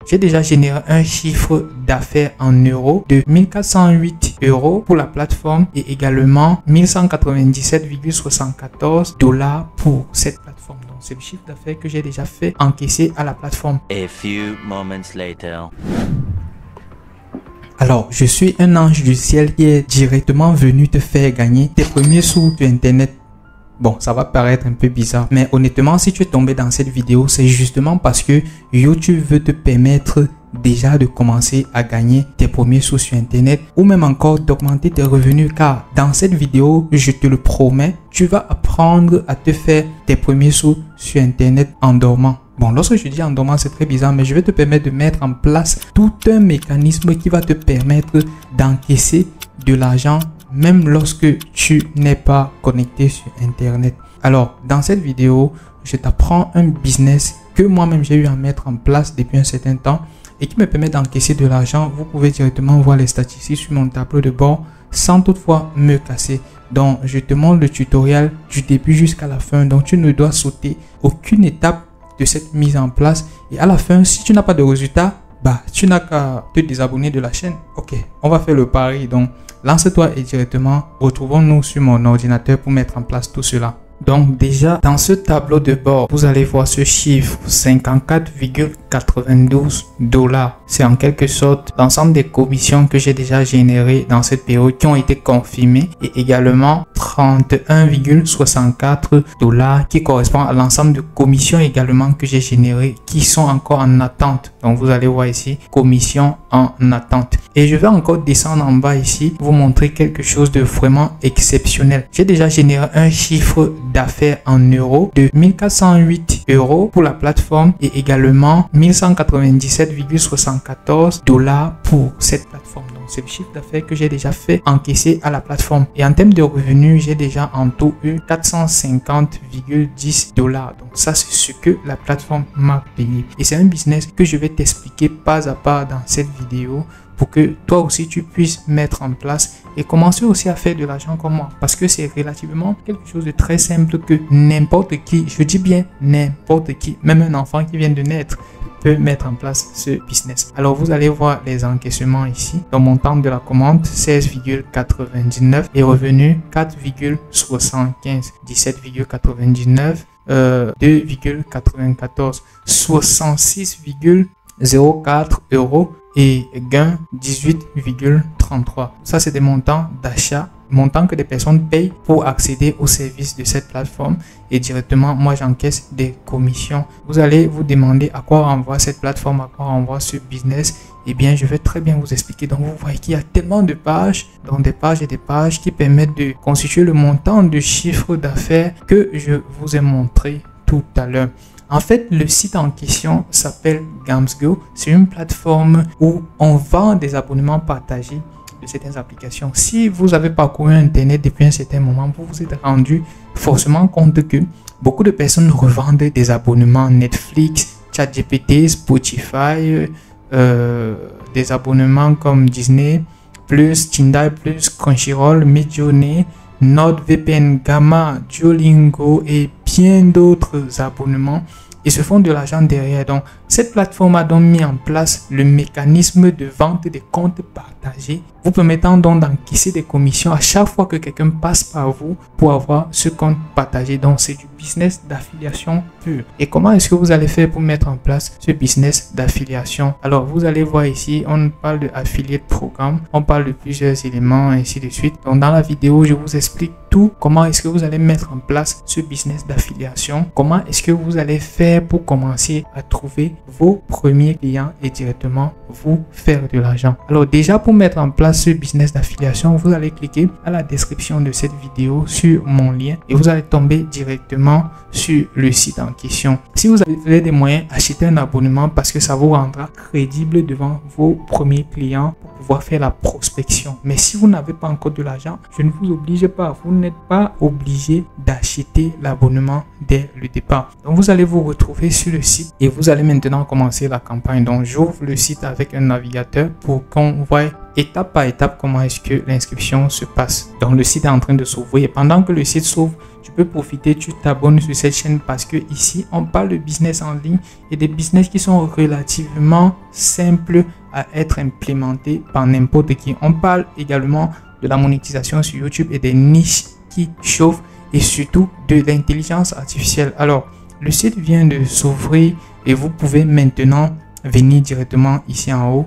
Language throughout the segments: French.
j'ai déjà généré un chiffre d'affaires en euros de 1408 euros pour la plateforme et également 1197,74 $ pour cette plateforme. Donc c'est le chiffre d'affaires que j'ai déjà fait encaisser à la plateforme. A few moments later. Alors, je suis un ange du ciel qui est directement venu te faire gagner tes premiers sous sur Internet. Bon, ça va paraître un peu bizarre, mais honnêtement, si tu es tombé dans cette vidéo, c'est justement parce que YouTube veut te permettre déjà de commencer à gagner tes premiers sous sur Internet ou même encore d'augmenter tes revenus, car dans cette vidéo, je te le promets, tu vas apprendre à te faire tes premiers sous sur Internet en dormant. Bon, lorsque je dis en dormant, c'est très bizarre, mais je vais te permettre de mettre en place tout un mécanisme qui va te permettre d'encaisser de l'argent même lorsque tu n'es pas connecté sur Internet. Alors, dans cette vidéo, je t'apprends un business que moi-même j'ai eu à mettre en place depuis un certain temps et qui me permet d'encaisser de l'argent. Vous pouvez directement voir les statistiques sur mon tableau de bord sans toutefois me casser. Donc, je te montre le tutoriel du début jusqu'à la fin. Donc, tu ne dois sauter aucune étape de cette mise en place. Et à la fin, si tu n'as pas de résultat, tu n'as qu'à te désabonner de la chaîne. Ok, on va faire le pari. Donc, lance-toi et directement, retrouvons-nous sur mon ordinateur pour mettre en place tout cela. Donc déjà, dans ce tableau de bord, vous allez voir ce chiffre 54,92 $. C'est en quelque sorte l'ensemble des commissions que j'ai déjà générées dans cette période qui ont été confirmées et également 31,64 $ qui correspond à l'ensemble de commissions également que j'ai générées qui sont encore en attente. Donc vous allez voir ici, commissions en attente. Et je vais encore descendre en bas ici, vous montrer quelque chose de vraiment exceptionnel. J'ai déjà généré un chiffre d'affaires en euros de 1408 euros pour la plateforme et également 1197,74 $ pour cette plateforme. Donc c'est le chiffre d'affaires que j'ai déjà fait encaisser à la plateforme. Et en termes de revenus, j'ai déjà en tout eu 450,10 $. Donc ça, c'est ce que la plateforme m'a payé. Et c'est un business que je vais t'expliquer pas à pas dans cette vidéo pour que toi aussi tu puisses mettre en place et commencer aussi à faire de l'argent comme moi, parce que c'est relativement quelque chose de très simple que n'importe qui, je dis bien n'importe qui, même un enfant qui vient de naître peut mettre en place ce business. Alors vous allez voir les encaissements ici. Le montant de la commande 16,99 et revenu 4,75, 17,99, 2,94, 66,04 € et gain 18,33. Ça, c'est des montants d'achat, montants que des personnes payent pour accéder aux services de cette plateforme et directement, moi, j'encaisse des commissions. Vous allez vous demander à quoi renvoie cette plateforme, à quoi renvoie ce business. Eh bien, je vais très bien vous expliquer. Donc, vous voyez qu'il y a tellement de pages, donc des pages et des pages qui permettent de constituer le montant de chiffre d'affaires que je vous ai montré tout à l'heure. En fait, le site en question s'appelle GamsGo. C'est une plateforme où on vend des abonnements partagés de certaines applications. Si vous avez parcouru Internet depuis un certain moment, vous vous êtes rendu forcément compte que beaucoup de personnes revendent des abonnements Netflix, ChatGPT, Spotify, des abonnements comme Disney+, Tyndall+, Crunchyroll, Midjourney, NordVPN, Gamma, Duolingo et bien d'autres abonnements et se font de l'argent derrière. Donc, cette plateforme a donc mis en place le mécanisme de vente des comptes partagés, vous permettant donc d'encaisser des commissions à chaque fois que quelqu'un passe par vous pour avoir ce compte partagé. Donc, c'est du business d'affiliation pur. Et comment est-ce que vous allez faire pour mettre en place ce business d'affiliation? Alors, vous allez voir ici, on parle de affiliate programme, on parle de plusieurs éléments, ainsi de suite. Donc, dans la vidéo, je vous explique tout. Comment est-ce que vous allez mettre en place ce business d'affiliation? Comment est-ce que vous allez faire pour commencer à trouver vos premiers clients et directement vous faire de l'argent? Alors déjà, pour mettre en place ce business d'affiliation, vous allez cliquer à la description de cette vidéo sur mon lien et vous allez tomber directement sur le site en question. Si vous avez des moyens, achetez un abonnement parce que ça vous rendra crédible devant vos premiers clients pour pouvoir faire la prospection. Mais si vous n'avez pas encore de l'argent, je ne vous oblige pas. Vous n'êtes pas obligé d'acheter l'abonnement dès le départ. Donc vous allez vous retrouver sur le site et vous allez maintenant commencer la campagne. Donc j'ouvre le site avec un navigateur pour qu'on voit étape par étape comment est-ce que l'inscription se passe. Donc le site est en train de s'ouvrir et pendant que le site s'ouvre, tu peux profiter, tu t'abonnes sur cette chaîne parce que ici on parle de business en ligne et des business qui sont relativement simples à être implémentés par n'importe qui. On parle également de la monétisation sur YouTube et des niches qui chauffent et surtout de l'intelligence artificielle. Alors le site vient de s'ouvrir et vous pouvez maintenant venir directement ici en haut,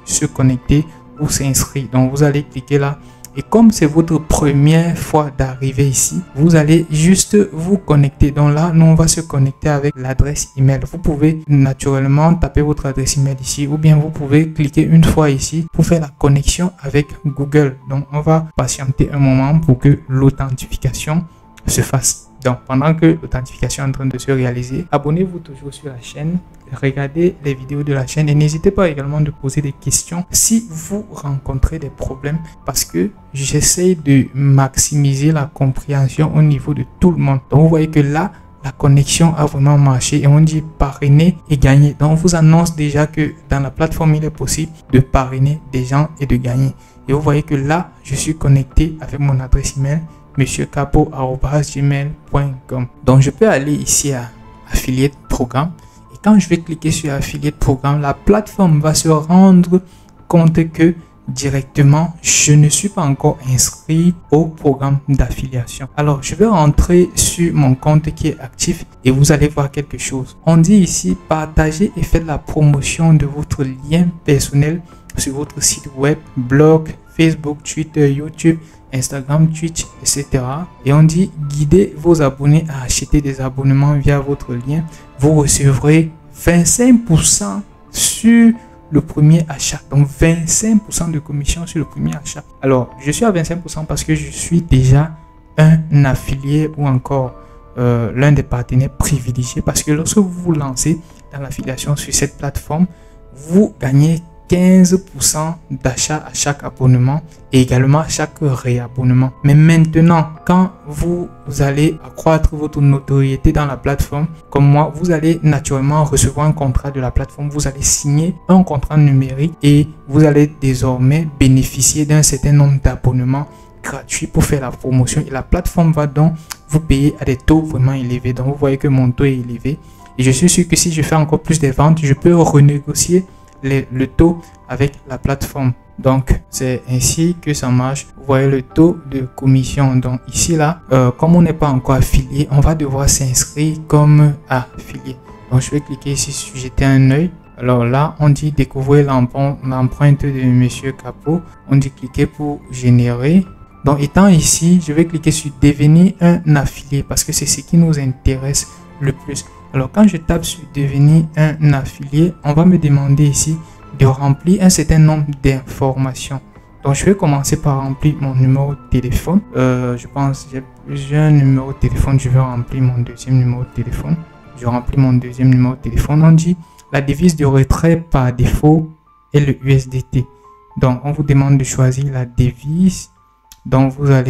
se connecter ou s'inscrire. Donc vous allez cliquer là et comme c'est votre première fois d'arriver ici, vous allez juste vous connecter. Donc là, nous on va se connecter avec l'adresse email. Vous pouvez naturellement taper votre adresse email ici ou bien vous pouvez cliquer une fois ici pour faire la connexion avec Google. Donc on va patienter un moment pour que l'authentification se fasse. Donc pendant que l'authentification est en train de se réaliser, abonnez-vous toujours sur la chaîne, regardez les vidéos de la chaîne et n'hésitez pas également de poser des questions si vous rencontrez des problèmes parce que j'essaie de maximiser la compréhension au niveau de tout le monde. Donc vous voyez que là, la connexion a vraiment marché et on dit parrainer et gagner. Donc on vous annonce déjà que dans la plateforme, il est possible de parrainer des gens et de gagner. Et vous voyez que là, je suis connecté avec mon adresse email monsieurcapo@gmail.com. Donc je peux aller ici à affiliate programme et quand je vais cliquer sur affiliate programme, la plateforme va se rendre compte que directement je ne suis pas encore inscrit au programme d'affiliation. Alors je vais rentrer sur mon compte qui est actif et vous allez voir quelque chose. On dit ici partagez et faites la promotion de votre lien personnel sur votre site web, blog, Facebook, Twitter, YouTube, Instagram, Twitch, etc. Et on dit guidez vos abonnés à acheter des abonnements via votre lien. Vous recevrez 25% sur le premier achat. Donc 25% de commission sur le premier achat. Alors je suis à 25% parce que je suis déjà un affilié ou encore l'un des partenaires privilégiés parce que lorsque vous vous lancez dans l'affiliation sur cette plateforme, vous gagnez 15% d'achat à chaque abonnement et également à chaque réabonnement. Mais maintenant, quand vous allez accroître votre notoriété dans la plateforme, comme moi, vous allez naturellement recevoir un contrat de la plateforme. Vous allez signer un contrat numérique et vous allez désormais bénéficier d'un certain nombre d'abonnements gratuits pour faire la promotion. Et la plateforme va donc vous payer à des taux vraiment élevés. Donc, vous voyez que mon taux est élevé. Et je suis sûr que si je fais encore plus de ventes, je peux renégocier le taux avec la plateforme. Donc c'est ainsi que ça marche. Vous voyez le taux de commission. Donc ici là, comme on n'est pas encore affilié, on va devoir s'inscrire comme affilié. Donc je vais cliquer ici sur jeter un œil. Alors là on dit découvrir l'empreinte de Monsieur Capo. On dit cliquer pour générer. Donc étant ici, je vais cliquer sur devenir un affilié parce que c'est ce qui nous intéresse le plus. Alors quand je tape sur devenir un affilié, on va me demander ici de remplir un certain nombre d'informations. Donc je vais commencer par remplir mon numéro de téléphone. Je pense j'ai un numéro de téléphone, je vais remplir mon deuxième numéro de téléphone. Je remplis mon deuxième numéro de téléphone. On dit la devise de retrait par défaut est le USDT. Donc on vous demande de choisir la devise donc à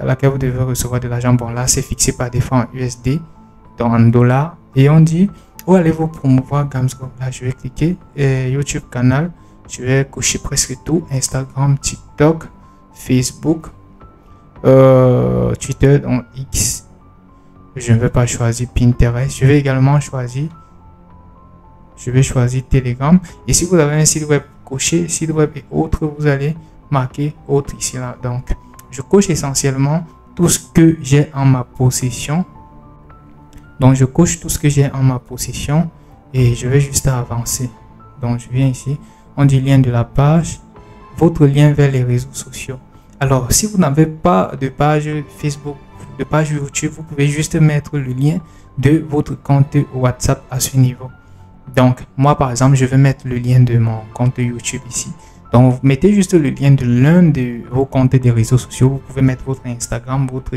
laquelle vous devez recevoir de l'argent. Bon là c'est fixé par défaut en USD, donc en dollars. Et on dit où allez-vous promouvoir Gamsgo. Là je vais cliquer YouTube canal, je vais cocher presque tout, Instagram, TikTok, Facebook, Twitter, donc X. Je ne vais pas choisir Pinterest. Je vais également choisir Telegram. Et si vous avez un site web, cochez site web et autres, vous allez marquer autre ici là. Donc je coche essentiellement tout ce que j'ai en ma possession. Donc je coche tout ce que j'ai en ma possession et je vais juste avancer. Donc je viens ici, on dit lien de la page, votre lien vers les réseaux sociaux. Alors si vous n'avez pas de page Facebook, de page YouTube, vous pouvez juste mettre le lien de votre compte WhatsApp à ce niveau. Donc moi par exemple je vais mettre le lien de mon compte YouTube ici. Donc vous mettez juste le lien de l'un de vos comptes des réseaux sociaux. Vous pouvez mettre votre Instagram, votre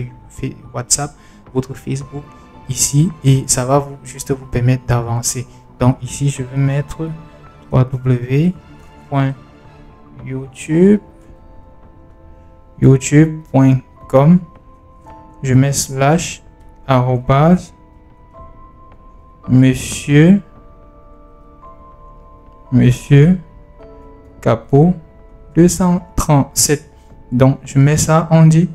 WhatsApp, votre Facebook ici et ça va juste vous permettre d'avancer. Donc ici je vais mettre www.youtube.com. je mets slash arrobase monsieur Capo 237. Donc, je mets ça, on dit.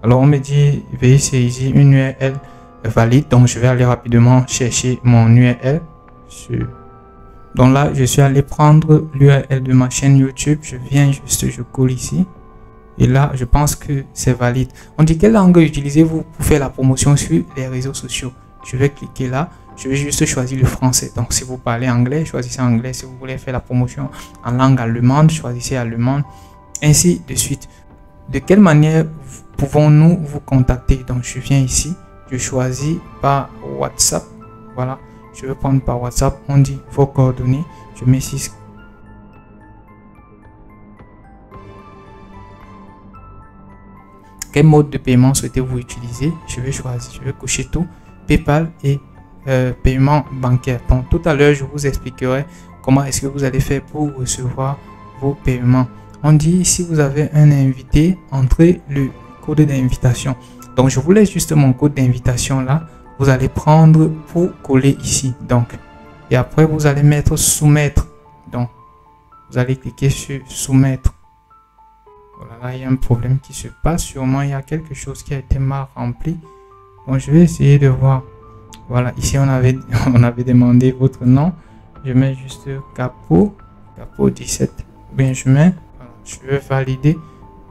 Alors, on me dit, veuillez saisir une URL valide. Donc, je vais aller rapidement chercher mon URL. Donc là, je suis allé prendre l'URL de ma chaîne YouTube. Je viens juste, je colle ici. Et là, je pense que c'est valide. On dit quelle langue utilisez-vous pour faire la promotion sur les réseaux sociaux? Je vais cliquer là. Je vais juste choisir le français. Donc, si vous parlez anglais, choisissez anglais. Si vous voulez faire la promotion en langue allemande, choisissez allemande. Ainsi de suite. De quelle manière pouvons-nous vous contacter? Donc, je viens ici. Je choisis par WhatsApp. Voilà. Je vais prendre par WhatsApp. On dit vos coordonnées. Je mets 6. Quel mode de paiement souhaitez-vous utiliser? Je vais choisir. Je vais cocher tout. PayPal et paiement bancaire. Donc, tout à l'heure, je vous expliquerai comment est-ce que vous allez faire pour recevoir vos paiements. On dit si vous avez un invité, entrez le code d'invitation. Donc, je vous laisse juste mon code d'invitation là. Vous allez prendre pour coller ici. Donc, et après, vous allez mettre soumettre. Donc, vous allez cliquer sur soumettre. Voilà, là, il y a un problème qui se passe. Sûrement, il y a quelque chose qui a été mal rempli. Donc, je vais essayer de voir. Voilà, ici, on avait demandé votre nom. Je mets juste capot 17. Bien, je mets, je vais valider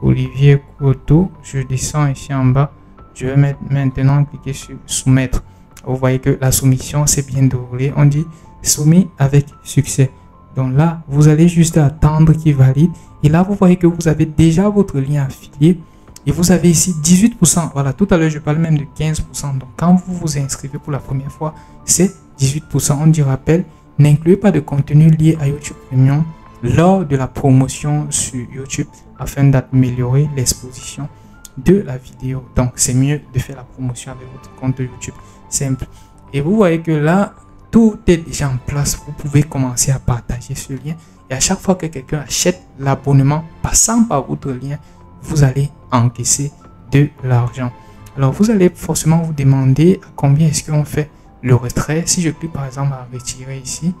Olivier Couteau. Je descends ici en bas. Je vais maintenant cliquer sur soumettre. Vous voyez que la soumission s'est bien déroulée. On dit soumis avec succès. Donc là, vous allez juste attendre qu'il valide. Et là, vous voyez que vous avez déjà votre lien affilié. Et vous avez ici 18%. Voilà, tout à l'heure, je parle même de 15%. Donc, quand vous vous inscrivez pour la première fois, c'est 18%. On dit rappel, n'incluez pas de contenu lié à YouTube Premium lors de la promotion sur YouTube afin d'améliorer l'exposition de la vidéo. Donc, c'est mieux de faire la promotion avec votre compte YouTube simple. Et vous voyez que là, tout est déjà en place. Vous pouvez commencer à partager ce lien. Et à chaque fois que quelqu'un achète l'abonnement passant par votre lien, vous allez encaisser de l'argent. Alors, vous allez forcément vous demander à combien est-ce qu'on fait le retrait. Si je clique par exemple à retirer ici,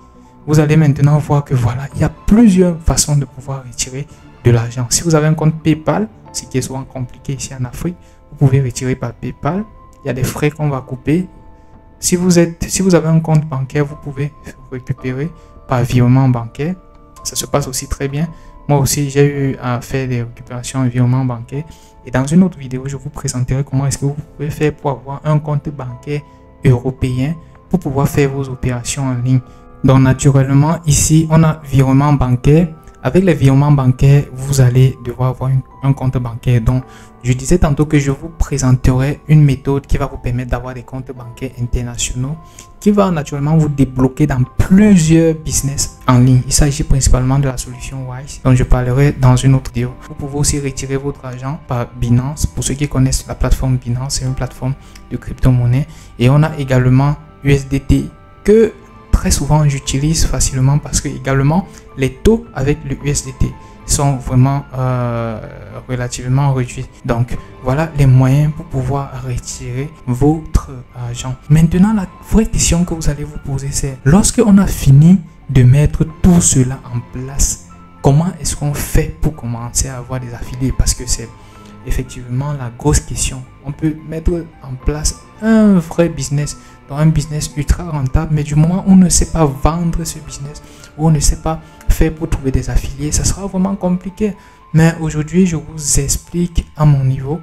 vous allez maintenant voir que voilà, il y a plusieurs façons de pouvoir retirer de l'argent. Si vous avez un compte PayPal, ce qui est souvent compliqué ici en Afrique, vous pouvez retirer par PayPal. Il y a des frais qu'on va couper. Si vous avez un compte bancaire, vous pouvez récupérer par virement bancaire. Ça se passe aussi très bien. Moi aussi, j'ai eu à faire des récupérations en virement bancaire. Et dans une autre vidéo, je vous présenterai comment est-ce que vous pouvez faire pour avoir un compte bancaire européen pour pouvoir faire vos opérations en ligne. Donc, naturellement, ici, on a virement bancaire. Avec les virements bancaires, vous allez devoir avoir un compte bancaire. Donc, je disais tantôt que je vous présenterai une méthode qui va vous permettre d'avoir des comptes bancaires internationaux, qui va naturellement vous débloquer dans plusieurs business en ligne. Il s'agit principalement de la solution Wise, dont je parlerai dans une autre vidéo. Vous pouvez aussi retirer votre argent par Binance. Pour ceux qui connaissent la plateforme Binance, c'est une plateforme de crypto-monnaie. Et on a également USDT que très souvent j'utilise facilement parce que également les taux avec le USDT sont vraiment relativement réduits. Donc voilà les moyens pour pouvoir retirer votre argent. Maintenant, la vraie question que vous allez vous poser, c'est lorsque on a fini de mettre tout cela en place, comment est-ce qu'on fait pour commencer à avoir des affiliés? Parce que c'est effectivement la grosse question. On peut mettre en place un vrai business, donc un business ultra rentable, mais du moment où on ne sait pas vendre ce business, où on ne sait pas faire pour trouver des affiliés, ça sera vraiment compliqué. Mais aujourd'hui, je vous explique à mon niveau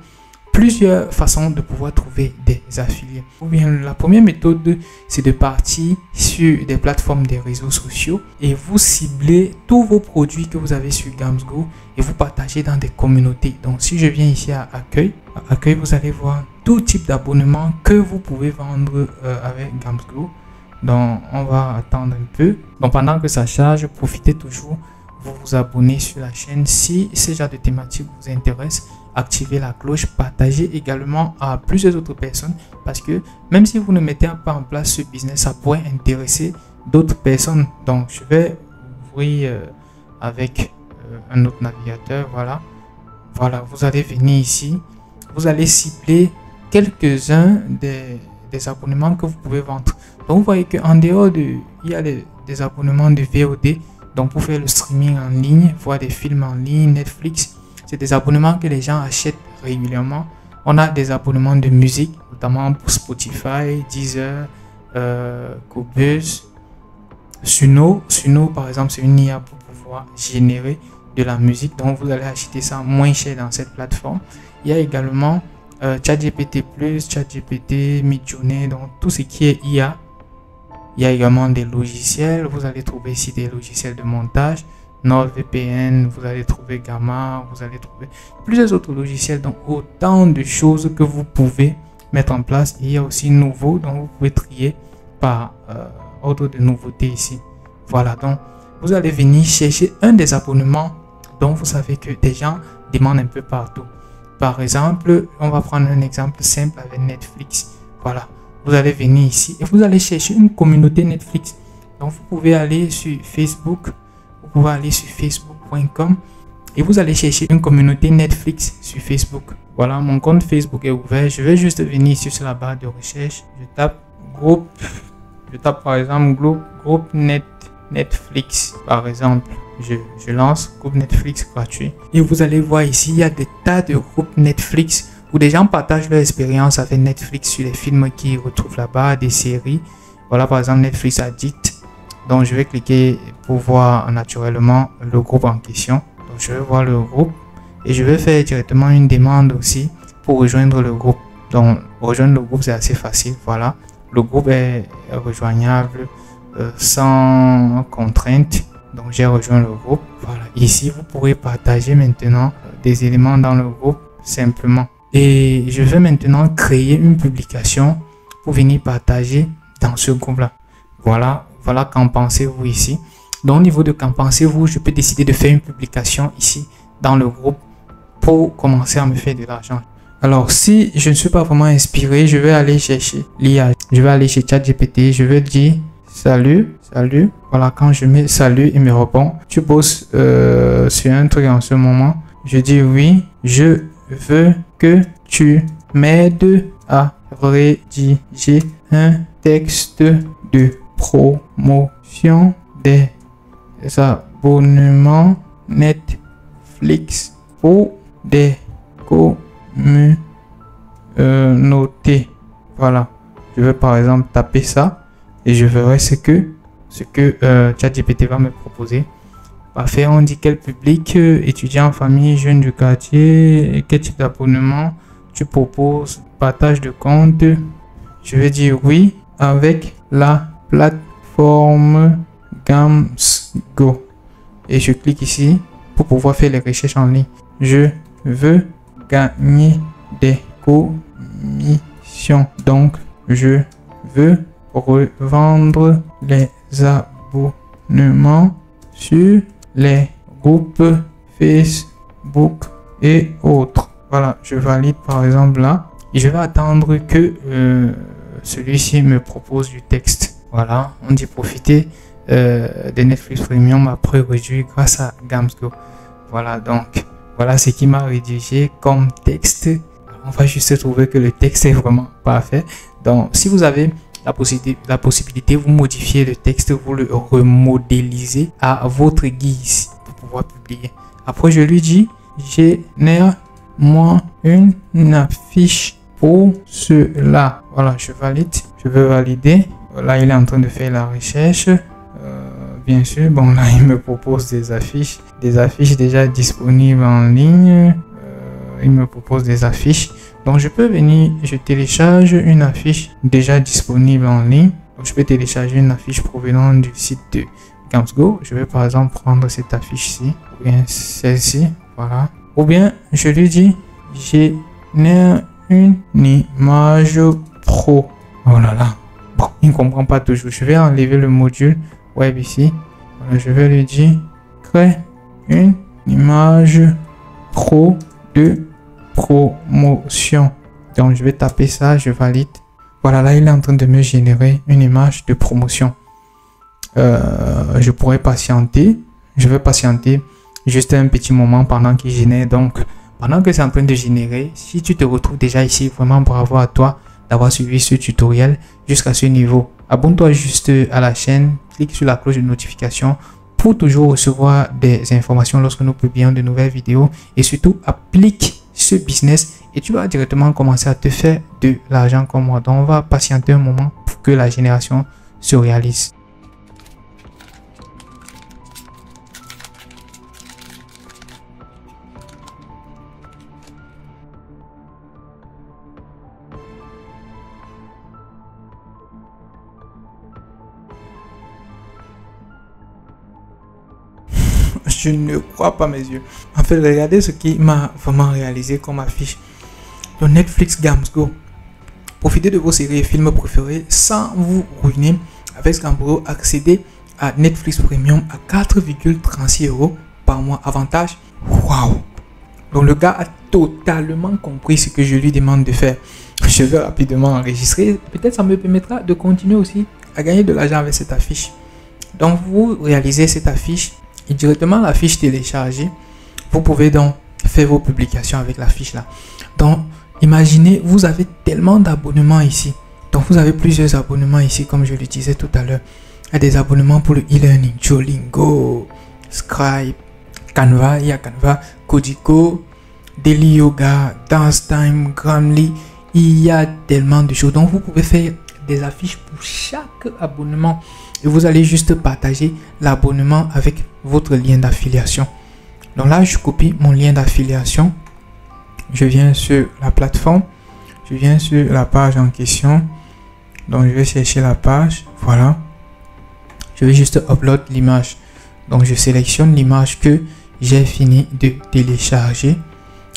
plusieurs façons de pouvoir trouver des affiliés. Ou bien la première méthode, c'est de partir sur des plateformes des réseaux sociaux et vous ciblez tous vos produits que vous avez sur GamsGo et vous partagez dans des communautés. Donc si je viens ici à accueil, vous allez voir tout type d'abonnement que vous pouvez vendre avec GamsGo. Donc on va attendre un peu. Donc pendant que ça charge, profitez toujours, vous abonner sur la chaîne si ce genre de thématique vous intéresse. Activez la cloche, partagez également à plusieurs autres personnes parce que même si vous ne mettez pas en place ce business, ça pourrait intéresser d'autres personnes. Donc je vais ouvrir avec un autre navigateur. Voilà, vous allez venir ici, vous allez cibler quelques-uns des abonnements que vous pouvez vendre. Donc vous voyez qu'en dehors il y a des abonnements de VOD, Donc pour faire le streaming en ligne, voir des films en ligne, Netflix, c'est des abonnements que les gens achètent régulièrement. On a des abonnements de musique, notamment pour Spotify, Deezer, Cobuzz, Suno. Suno par exemple, c'est une IA pour pouvoir générer de la musique. Donc vous allez acheter ça moins cher dans cette plateforme. Il y a également ChatGPT+, ChatGPT, Midjourney, donc tout ce qui est IA. Il y a également des logiciels. Vous allez trouver ici des logiciels de montage. NordVPN, vous allez trouver Gamma, vous allez trouver plusieurs autres logiciels. Donc autant de choses que vous pouvez mettre en place. Et il y a aussi nouveau, donc vous pouvez trier par ordre de nouveauté ici. Voilà, donc vous allez venir chercher un des abonnements dont vous savez que des gens demandent un peu partout. Par exemple, on va prendre un exemple simple avec Netflix. Voilà, vous allez venir ici et vous allez chercher une communauté Netflix. Donc vous pouvez aller sur Facebook, vous pouvez aller sur facebook.com et vous allez chercher une communauté Netflix sur Facebook. Voilà, mon compte Facebook est ouvert. Je vais juste venir ici sur la barre de recherche. Je tape groupe, je tape par exemple groupe Netflix par exemple. Je lance groupe Netflix gratuit et vous allez voir ici il y a des tas de groupes Netflix où des gens partagent leur expérience avec Netflix sur les films qu'ils retrouvent là-bas, des séries. Voilà par exemple Netflix Addict. Donc je vais cliquer pour voir naturellement le groupe en question. Donc je vais voir le groupe et je vais faire directement une demande aussi pour rejoindre le groupe. Donc rejoindre le groupe c'est assez facile. Voilà, le groupe est rejoignable sans contrainte. Donc j'ai rejoint le groupe. Voilà, ici vous pourrez partager maintenant des éléments dans le groupe simplement. Et je vais maintenant créer une publication pour venir partager dans ce groupe là. Voilà qu'en pensez-vous ici. Donc au niveau de qu'en pensez-vous, je peux décider de faire une publication ici dans le groupe pour commencer à me faire de l'argent. Alors si je ne suis pas vraiment inspiré, je vais aller chercher l'IA. Je vais aller chez ChatGPT, je vais dire salut. Voilà, quand je mets salut, il me répond. Tu bosses sur un truc en ce moment. Je dis oui, je veux que tu m'aides à rédiger un texte de promotion des abonnements Netflix pour des communautés. Voilà, je vais par exemple taper ça et je verrai ce que ChatGPT va me proposer. Parfait, on dit quel public, étudiants, famille, jeunes du quartier, quel type d'abonnement tu proposes, partage de compte. Je vais dire oui avec la plateforme Gamsgo et je clique ici pour pouvoir faire les recherches en ligne. Je veux gagner des commissions, donc je veux revendre les abonnements sur les groupes Facebook et autres. Voilà, je valide par exemple là et je vais attendre que celui-ci me propose du texte. Voilà, on dit profiter de Netflix Premium à prix réduit grâce à Gamsgo. Voilà, donc voilà ce qui m'a rédigé comme texte. On va juste trouver que le texte est vraiment parfait. Donc si vous avez la possibilité, vous modifiez le texte, vous le remodélisez à votre guise pour pouvoir publier. Après, je lui dis, génère-moi une affiche pour cela. Voilà, je valide. Je veux valider. Là, il est en train de faire la recherche. Bien sûr, bon, là, il me propose des affiches déjà disponibles en ligne. Il me propose des affiches. Donc je peux venir, je télécharge une affiche déjà disponible en ligne. Donc, je peux télécharger une affiche provenant du site de Gamsgo. Je vais par exemple prendre cette affiche-ci, ou bien celle-ci, voilà. Ou bien je lui dis, génère une image pro. Oh là là, bon, il ne comprend pas toujours. Je vais enlever le module web ici. Voilà, je vais lui dire, crée une image pro de promotion. Donc je vais taper ça, je valide. Voilà, là il est en train de me générer une image de promotion. Je pourrais patienter. Je vais patienter juste un petit moment pendant qu'il génère. Donc pendant que c'est en train de générer, si tu te retrouves déjà ici, vraiment bravo à toi d'avoir suivi ce tutoriel jusqu'à ce niveau. Abonne-toi juste à la chaîne, clique sur la cloche de notification pour toujours recevoir des informations lorsque nous publions de nouvelles vidéos. Et surtout, applique ce business et tu vas directement commencer à te faire de l'argent comme moi. Donc, on va patienter un moment pour que la génération se réalise. Je ne crois pas mes yeux. En fait, regardez ce qui m'a vraiment réalisé comme affiche. Le Netflix Games Go. Profitez de vos séries et films préférés sans vous ruiner. Avec Scambro, accédez à Netflix Premium à 4,36 € par mois. Avantage, waouh! Donc le gars a totalement compris ce que je lui demande de faire. Je vais rapidement enregistrer. Peut-être ça me permettra de continuer aussi à gagner de l'argent avec cette affiche. Donc vous réalisez cette affiche et directement la fiche téléchargée, vous pouvez donc faire vos publications avec la fiche là. Donc imaginez, vous avez tellement d'abonnements ici. Donc vous avez plusieurs abonnements ici comme je le disais tout à l'heure. Il y a des abonnements pour le e-learning, Duolingo, Scribe, Canva, il y a Canva, Codico, Daily Yoga, Dance Time, Grammarly. Il y a tellement de choses. Donc vous pouvez faire des affiches pour chaque abonnement et vous allez juste partager l'abonnement avec votre lien d'affiliation. Donc là, je copie mon lien d'affiliation. Je viens sur la plateforme. Je viens sur la page en question. Donc, je vais chercher la page. Voilà. Je vais juste upload l'image. Donc, je sélectionne l'image que j'ai fini de télécharger.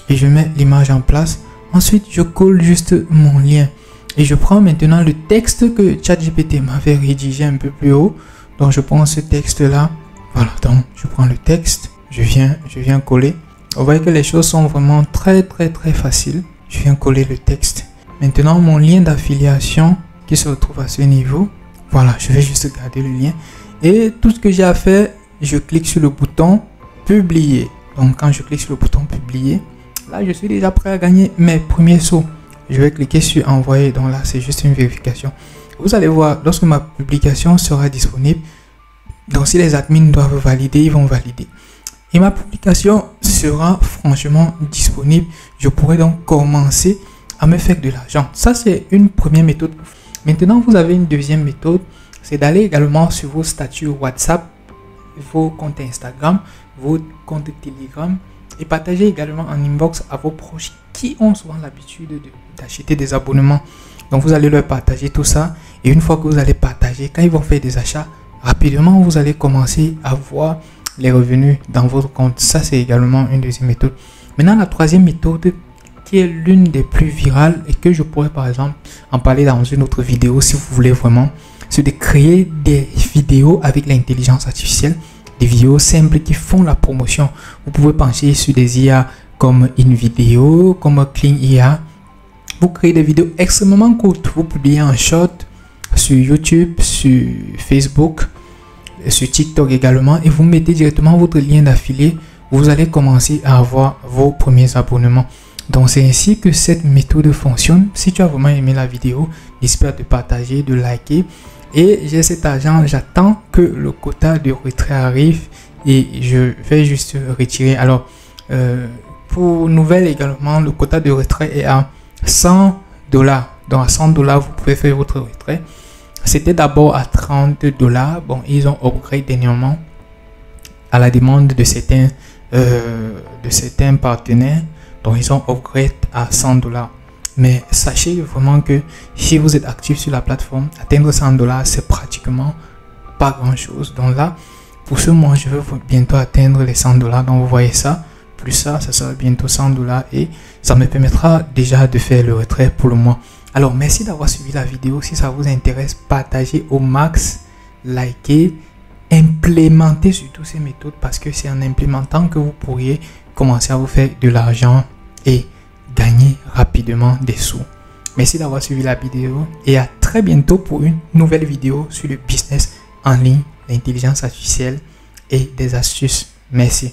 Et je mets l'image en place. Ensuite, je colle juste mon lien. Et je prends maintenant le texte que ChatGPT m'avait rédigé un peu plus haut. Donc, je prends ce texte-là. Voilà, donc je prends le texte. Je viens coller. Vous voyez que les choses sont vraiment très faciles. Je viens coller le texte. Maintenant, mon lien d'affiliation qui se retrouve à ce niveau. Voilà, je vais juste garder le lien. Et tout ce que j'ai à faire, je clique sur le bouton publier. Donc, quand je clique sur le bouton publier, là, je suis déjà prêt à gagner mes premiers sauts. Je vais cliquer sur envoyer. Donc là, c'est juste une vérification. Vous allez voir, lorsque ma publication sera disponible, donc si les admins doivent valider, ils vont valider. Et ma publication sera franchement disponible. Je pourrai donc commencer à me faire de l'argent. Ça, c'est une première méthode. Maintenant, vous avez une deuxième méthode. C'est d'aller également sur vos statuts WhatsApp, vos comptes Instagram, vos comptes Telegram et partager également en inbox à vos proches qui ont souvent l'habitude d'acheter des abonnements. Donc, vous allez leur partager tout ça. Et une fois que vous allez partager, quand ils vont faire des achats, rapidement, vous allez commencer à voir les revenus dans votre compte. Ça, c'est également une deuxième méthode. Maintenant, la troisième méthode qui est l'une des plus virales et que je pourrais par exemple en parler dans une autre vidéo si vous voulez vraiment, c'est de créer des vidéos avec l'intelligence artificielle, des vidéos simples qui font la promotion. Vous pouvez pencher sur des IA comme InVideo, comme Clean IA. Vous créez des vidéos extrêmement courtes. Vous publiez en short sur YouTube, sur Facebook, sur TikTok également et vous mettez directement votre lien d'affilié. Vous allez commencer à avoir vos premiers abonnements. Donc c'est ainsi que cette méthode fonctionne. Si tu as vraiment aimé la vidéo, n'hésite pas de partager, de liker. Et j'ai cet argent, j'attends que le quota de retrait arrive et je vais juste retirer. Alors pour nouvelle également, le quota de retrait est à $100. Donc à $100, vous pouvez faire votre retrait. C'était d'abord à $30. Bon, ils ont upgrade dernièrement à la demande de certains partenaires. Donc, ils ont upgrade à $100. Mais sachez vraiment que si vous êtes actif sur la plateforme, atteindre $100, c'est pratiquement pas grand chose. Donc là, pour ce mois, je vais bientôt atteindre les $100. Donc, vous voyez ça. Plus ça sera bientôt $100 et ça me permettra déjà de faire le retrait pour le mois. Alors, merci d'avoir suivi la vidéo. Si ça vous intéresse, partagez au max, likez, implémentez surtout ces méthodes parce que c'est en implémentant que vous pourriez commencer à vous faire de l'argent et gagner rapidement des sous. Merci d'avoir suivi la vidéo et à très bientôt pour une nouvelle vidéo sur le business en ligne, l'intelligence artificielle et des astuces. Merci.